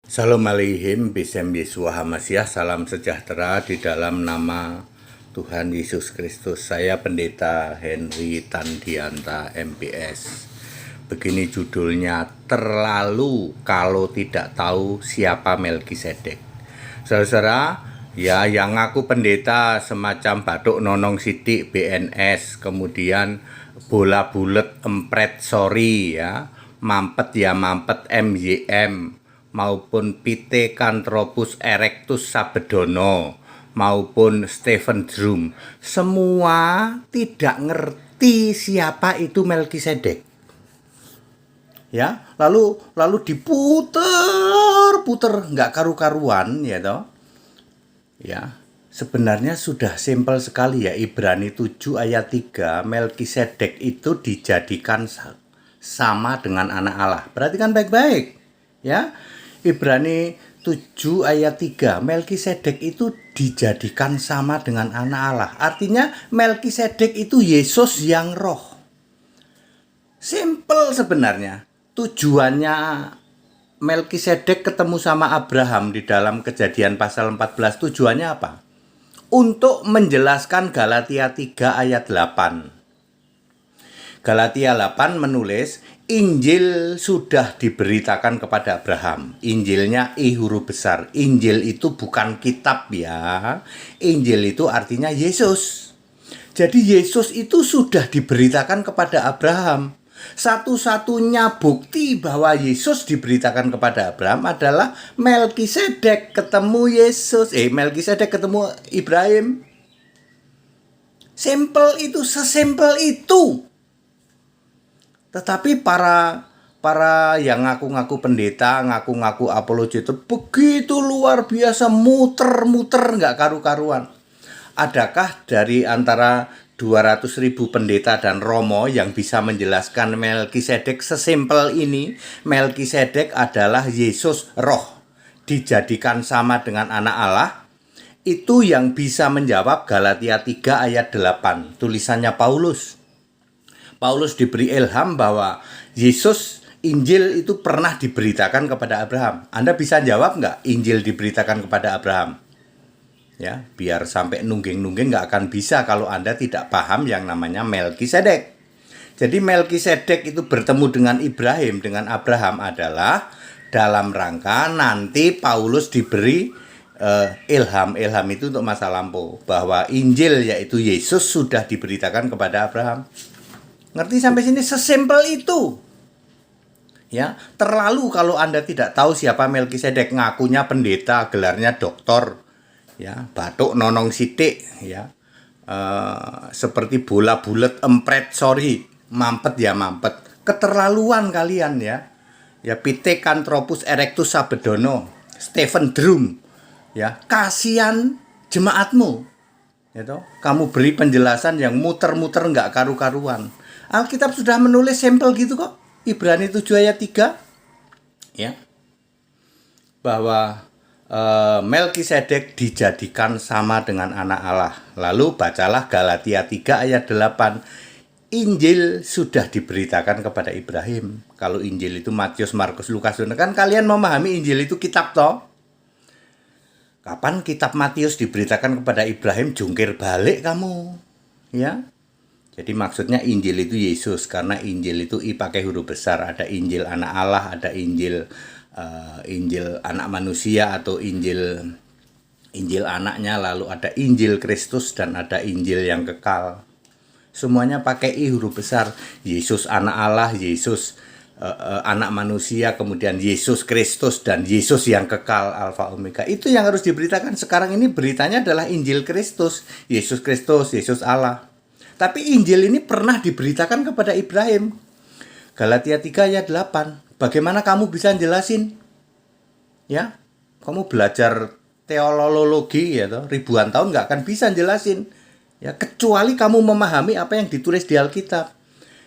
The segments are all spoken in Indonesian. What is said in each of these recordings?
Shalom Aleihim, Bisem Yesua Hamasyah, salam sejahtera di dalam nama Tuhan Yesus Kristus. Saya Pendeta Henry Tandianta MPS. Begini judulnya, terlalu kalau tidak tahu siapa Melkisedek. Saudara, ya yang ngaku pendeta semacam Bathuk Nonong Sidik BNS, kemudian bola bulet empret sorry ya, mampet ya mampet MYM, maupun Pithecanthropus erectus Sabedono maupun Stephen Drum, semua tidak ngerti siapa itu Melkisedek. Ya, lalu diputer-puter nggak karu-karuan ya toh. Ya, sebenarnya sudah simpel sekali ya. Ibrani 7 ayat 3, Melkisedek itu dijadikan sama dengan anak Allah. Perhatikan baik-baik ya. Ibrani 7 ayat 3, Melkisedek itu dijadikan sama dengan anak Allah. Artinya Melkisedek itu Yesus yang roh. Simple sebenarnya. Tujuannya Melkisedek ketemu sama Abraham di dalam Kejadian pasal 14, tujuannya apa? Untuk menjelaskan Galatia 3 ayat 8. Galatia 8 menulis, Injil sudah diberitakan kepada Abraham. Injilnya I huruf besar. Injil itu bukan kitab ya. Injil itu artinya Yesus. Jadi Yesus itu sudah diberitakan kepada Abraham. Satu-satunya bukti bahwa Yesus diberitakan kepada Abraham adalah Melkisedek ketemu Yesus. Melkisedek ketemu Ibrahim. Simple itu, sesimpel itu. Tetapi para yang ngaku-ngaku pendeta, ngaku-ngaku apologet itu begitu luar biasa, muter-muter nggak karu-karuan. Adakah dari antara 200.000 pendeta dan romo yang bisa menjelaskan Melkisedek sesimpel ini? Melkisedek adalah Yesus roh, dijadikan sama dengan anak Allah. Itu yang bisa menjawab Galatia 3 ayat 8, tulisannya Paulus. Paulus diberi ilham bahwa Yesus, Injil itu pernah diberitakan kepada Abraham. Anda bisa jawab nggak Injil diberitakan kepada Abraham? Ya, biar sampai nungging-nungging nggak akan bisa kalau Anda tidak paham yang namanya Melkisedek. Jadi Melkisedek itu bertemu dengan Ibrahim, dengan Abraham adalah dalam rangka nanti Paulus diberi ilham itu untuk masa lampau, bahwa Injil yaitu Yesus sudah diberitakan kepada Abraham. Ngerti sampai sini? Sesimpel itu. Ya, terlalu kalau Anda tidak tahu siapa Melkisedek, ngakunya pendeta, gelarnya doktor, ya, Bathuk Nonong Sidik, ya, seperti bola bulet empret sorry, mampet ya mampet. Keterlaluan kalian ya. Ya, Pithecanthropus erectus Sabedono, Stephen Drum, ya, kasihan jemaatmu. Ya toh, kamu beri penjelasan yang muter-muter nggak karu-karuan. Alkitab sudah menulis sampel gitu kok. Ibrani 7 ayat 3 ya, bahwa Melkisedek dijadikan sama dengan anak Allah. Lalu bacalah Galatia 3 ayat 8. Injil sudah diberitakan kepada Ibrahim. Kalau Injil itu Matius, Markus, Lukas, kan kalian memahami Injil itu kitab toh. Kapan kitab Matius diberitakan kepada Ibrahim, jungkir balik kamu ya. Jadi maksudnya Injil itu Yesus, karena Injil itu I pakai huruf besar. Ada Injil anak Allah, ada Injil anak manusia atau Injil anaknya, lalu ada Injil Kristus dan ada Injil yang kekal. Semuanya pakai I huruf besar. Yesus anak Allah, Yesus anak manusia, kemudian Yesus Kristus dan Yesus yang kekal, Alfa Omega. Itu yang harus diberitakan. Sekarang ini beritanya adalah Injil Kristus, Yesus Allah. Tapi Injil ini pernah diberitakan kepada Ibrahim. Galatia 3 ayat 8. Bagaimana kamu bisa jelasin? Ya, kamu belajar teologi ya toh, ribuan tahun nggak akan bisa jelasin. Ya, kecuali kamu memahami apa yang ditulis di Alkitab.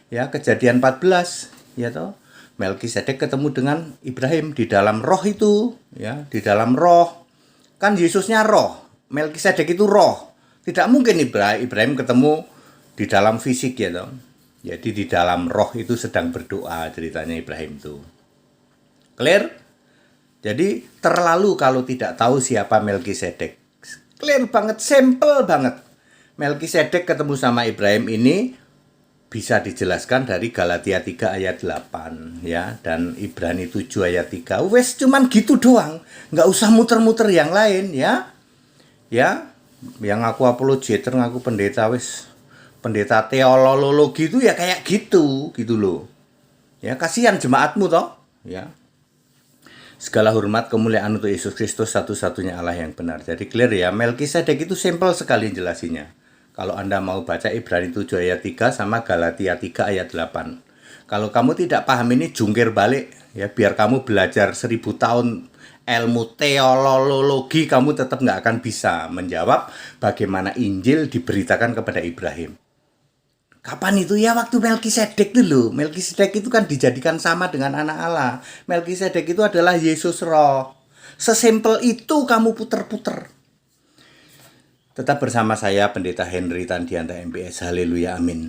Ya, Kejadian 14 ya toh. Melkisedek ketemu dengan Ibrahim di dalam roh itu, ya, di dalam roh. Kan Yesusnya roh, Melkisedek itu roh. Tidak mungkin Ibrahim ketemu di dalam fisik ya toh. Jadi di dalam roh itu sedang berdoa ceritanya Ibrahim itu. Clear? Jadi terlalu kalau tidak tahu siapa Melkisedek. Clear banget, simple banget. Melkisedek ketemu sama Ibrahim ini bisa dijelaskan dari Galatia 3 ayat 8 ya, dan Ibrani 7 ayat 3. Wes cuman gitu doang. Nggak usah muter-muter yang lain ya. Ya, yang ngaku apologeter, ngaku pendeta, wes pendeta teologi itu ya kayak gitu loh. Ya, kasihan jemaatmu toh, ya. Segala hormat kemuliaan untuk Yesus Kristus, satu-satunya Allah yang benar. Jadi clear ya, Melkisedek itu simple sekali jelasinya. Kalau Anda mau baca Ibrani 7 ayat 3 sama Galatia 3 ayat 8. Kalau kamu tidak paham ini, jungkir balik ya, biar kamu belajar 1000 tahun ilmu teologi, kamu tetap nggak akan bisa menjawab bagaimana Injil diberitakan kepada Ibrahim. Kapan itu ya? Waktu Melkisedek dulu. Melkisedek itu kan dijadikan sama dengan anak Allah. Melkisedek itu adalah Yesus Roh. Sesimpel itu kamu puter-puter. Tetap bersama saya Pendeta Henry Tandianta MPS. Haleluya, amin.